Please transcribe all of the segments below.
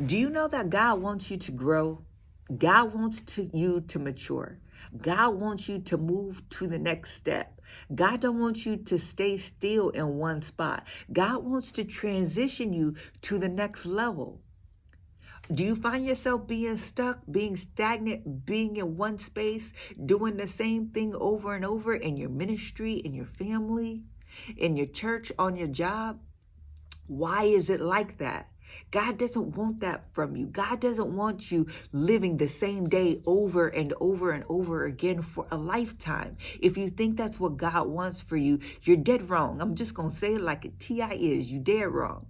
Do you know that God wants you to grow? God wants you to mature. God wants you to move to the next step. God don't want you to stay still in one spot. God wants to transition you to the next level. Do you find yourself being stuck, being stagnant, being in one space, doing the same thing over and over in your ministry, in your family, in your church, on your job? Why is it like that? God doesn't want that from you. God doesn't want you living the same day over and over and over again for a lifetime. If you think that's what God wants for you, you're dead wrong. I'm just going to say it like a TI is. You dead wrong.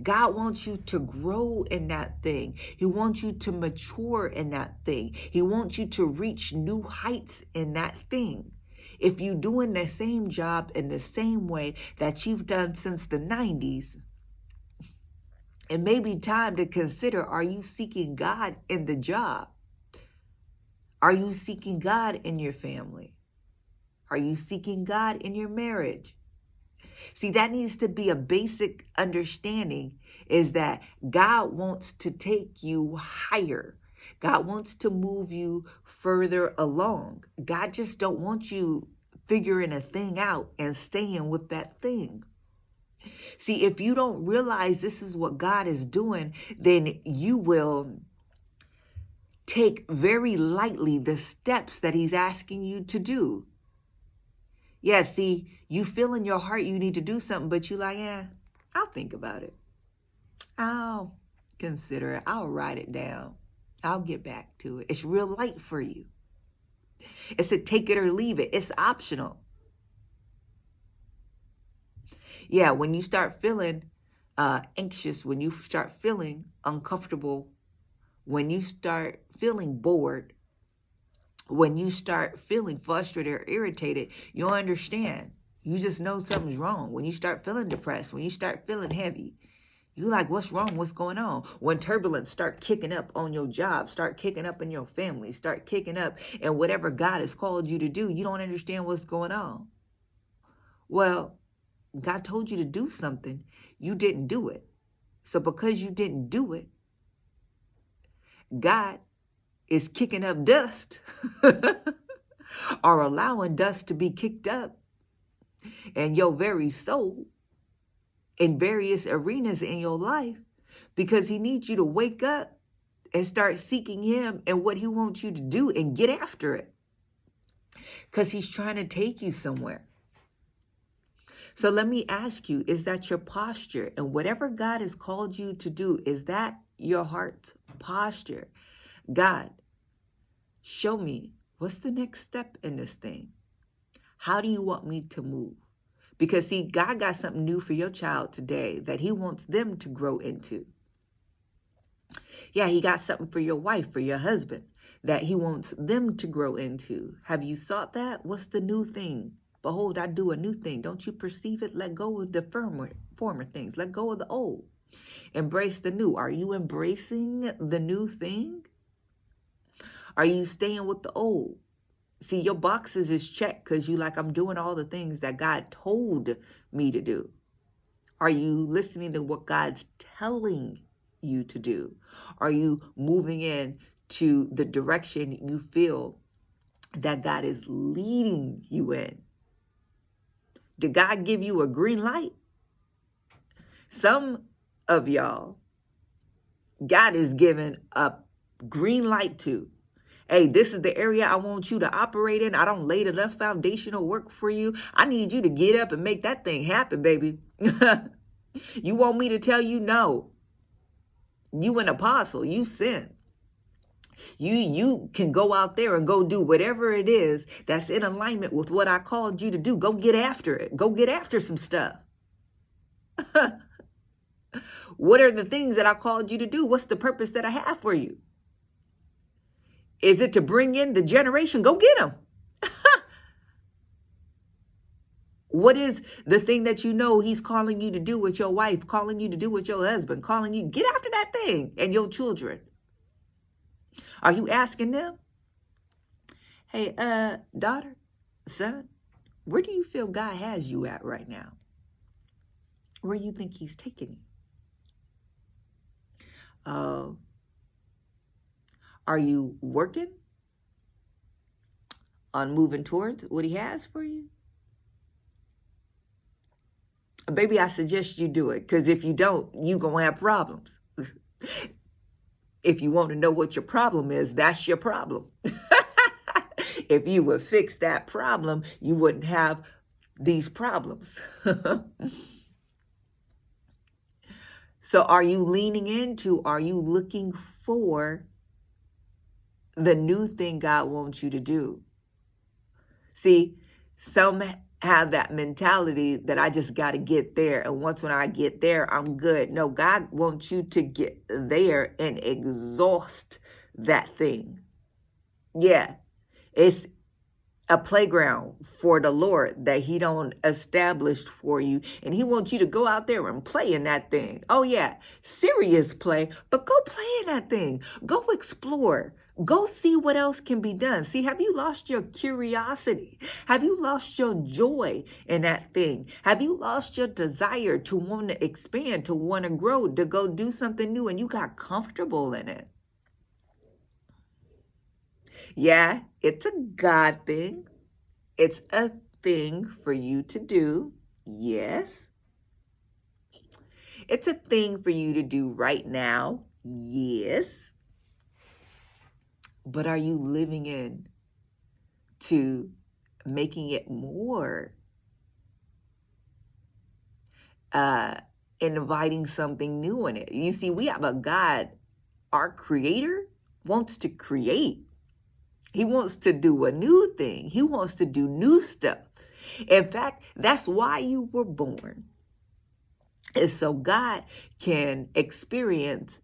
God wants you to grow in that thing. He wants you to mature in that thing. He wants you to reach new heights in that thing. If you're doing the same job in the same way that you've done since the 90s, it may be time to consider, are you seeking God in the job? Are you seeking God in your family? Are you seeking God in your marriage? See, that needs to be a basic understanding, is that God wants to take you higher. God wants to move you further along. God just don't want you figuring a thing out and staying with that thing. See, if you don't realize this is what God is doing, then you will take very lightly the steps that he's asking you to do. Yeah, see, you feel in your heart you need to do something, but you like, I'll think about it. I'll consider it. I'll write it down. I'll get back to it. It's real light for you. It's a take it or leave it. It's optional. Yeah, when you start feeling anxious, when you start feeling uncomfortable, when you start feeling bored, when you start feeling frustrated or irritated, you'll understand. You just know something's wrong. When you start feeling depressed, when you start feeling heavy, you like, what's wrong? What's going on? When turbulence start kicking up on your job, start kicking up in your family, start kicking up in whatever God has called you to do, you don't understand what's going on. Well, God told you to do something. You didn't do it. So because you didn't do it, God is kicking up dust or allowing dust to be kicked up in your very soul in various arenas in your life, because he needs you to wake up and start seeking him and what he wants you to do and get after it, because he's trying to take you somewhere. So let me ask you, is that your posture? And whatever God has called you to do, is that your heart's posture? God, show me, what's the next step in this thing? How do you want me to move? Because see, God got something new for your child today that he wants them to grow into. Yeah, he got something for your wife, for your husband, that he wants them to grow into. Have you sought that? What's the new thing? Behold, I do a new thing. Don't you perceive it? Let go of the former things. Let go of the old. Embrace the new. Are you embracing the new thing? Are you staying with the old? See, your boxes is checked because you like, I'm doing all the things that God told me to do. Are you listening to what God's telling you to do? Are you moving in to the direction you feel that God is leading you in? Did God give you a green light? Some of y'all, God is giving a green light to. Hey, this is the area I want you to operate in. I don't laid enough foundational work for you. I need you to get up and make that thing happen, baby. You want me to tell you no? You an apostle, you sin. You can go out there and go do whatever it is that's in alignment with what I called you to do. Go get after it. Go get after some stuff. What are the things that I called you to do? What's the purpose that I have for you? Is it to bring in the generation? Go get them. What is the thing that you know he's calling you to do with your wife, calling you to do with your husband, calling you, get after that thing, and your children? Are you asking them, hey, daughter, son, where do you feel God has you at right now? Where do you think he's taking you? Uh, are you working on moving towards what he has for you? Baby, I suggest you do it, because if you don't, you're going to have problems. If you want to know what your problem is, that's your problem. If you would fix that problem, you wouldn't have these problems. So are you leaning into, are you looking for the new thing God wants you to do? See, some have that mentality that I just got to get there. And once when I get there, I'm good. No, God wants you to get there and exhaust that thing. Yeah, it's a playground for the Lord that he don't establish for you. And he wants you to go out there and play in that thing. Oh yeah, serious play, but go play in that thing. Go explore. Go see what else can be done. See, have you lost your curiosity? Have you lost your joy in that thing? Have you lost your desire to want to expand, to want to grow, to go do something new, and you got comfortable in it? Yeah, it's a God thing. It's a thing for you to do. Yes. It's a thing for you to do right now. Yes. But are you living in to making it more, inviting something new in it? You see, we have a God, our creator wants to create. He wants to do a new thing. He wants to do new stuff. In fact, that's why you were born. Is so God can experience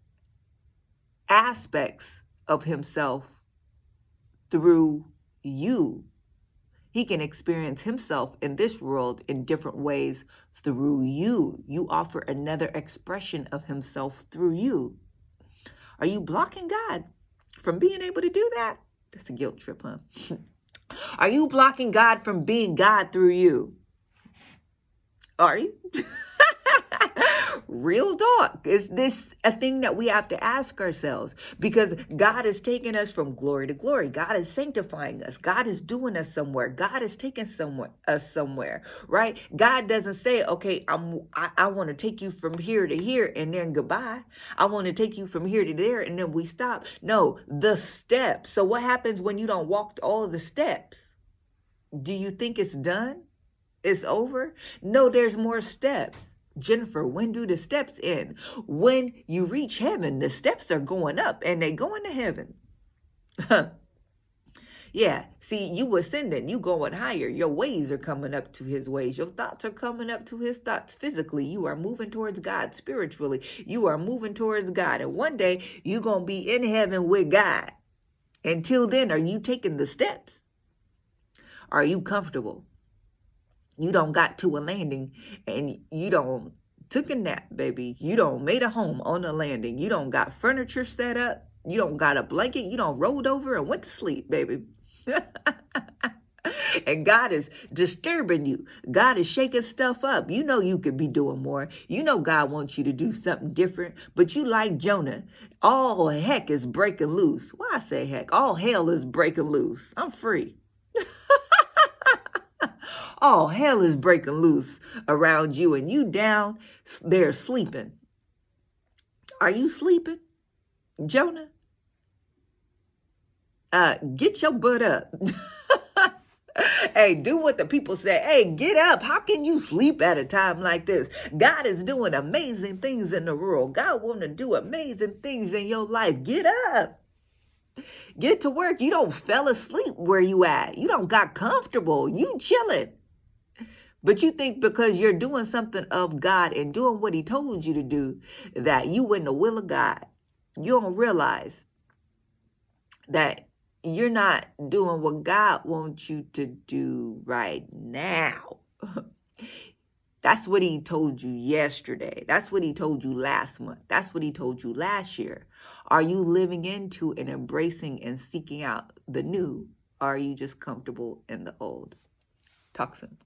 aspects of himself through you. He can experience himself in this world in different ways through you. You offer another expression of himself through you. Are you blocking God from being able to do that? That's a guilt trip, huh? Are you blocking God from being God through you? Are you? Real talk. Is this a thing that we have to ask ourselves? Because God is taking us from glory to glory. God is sanctifying us. God is doing us somewhere. God is taking us somewhere, right? God doesn't say, okay, I want to take you from here to here and then goodbye. I want to take you from here to there and then we stop. No, the steps. So what happens when you don't walk all the steps? Do you think it's done? It's over? No, there's more steps. Jennifer, when do the steps end? When you reach heaven, the steps are going up and they going to heaven. Yeah, see, you ascending, you going higher. Your ways are coming up to his ways. Your thoughts are coming up to his thoughts physically. You are moving towards God spiritually. You are moving towards God. And one day you're going to be in heaven with God. Until then, are you taking the steps? Are you comfortable? You don't got to a landing and you don't took a nap, baby. You don't made a home on the landing. You don't got furniture set up. You don't got a blanket. You don't rolled over and went to sleep, baby. And God is disturbing you. God is shaking stuff up. You know you could be doing more. You know God wants you to do something different. But you like Jonah. All heck is breaking loose. Why I say heck? All hell is breaking loose. I'm free. All hell is breaking loose around you and you down there sleeping. Are you sleeping, Jonah? Get your butt up. Hey, do what the people say. Hey, get up. How can you sleep at a time like this? God is doing amazing things in the world. God want to do amazing things in your life. Get up. Get to work. You don't fell asleep where you at. You don't got comfortable. You chilling. But you think because you're doing something of God and doing what he told you to do, that you in the will of God. You don't realize that you're not doing what God wants you to do right now. That's what he told you yesterday. That's what he told you last month. That's what he told you last year. Are you living into and embracing and seeking out the new? Or are you just comfortable in the old? Talk soon.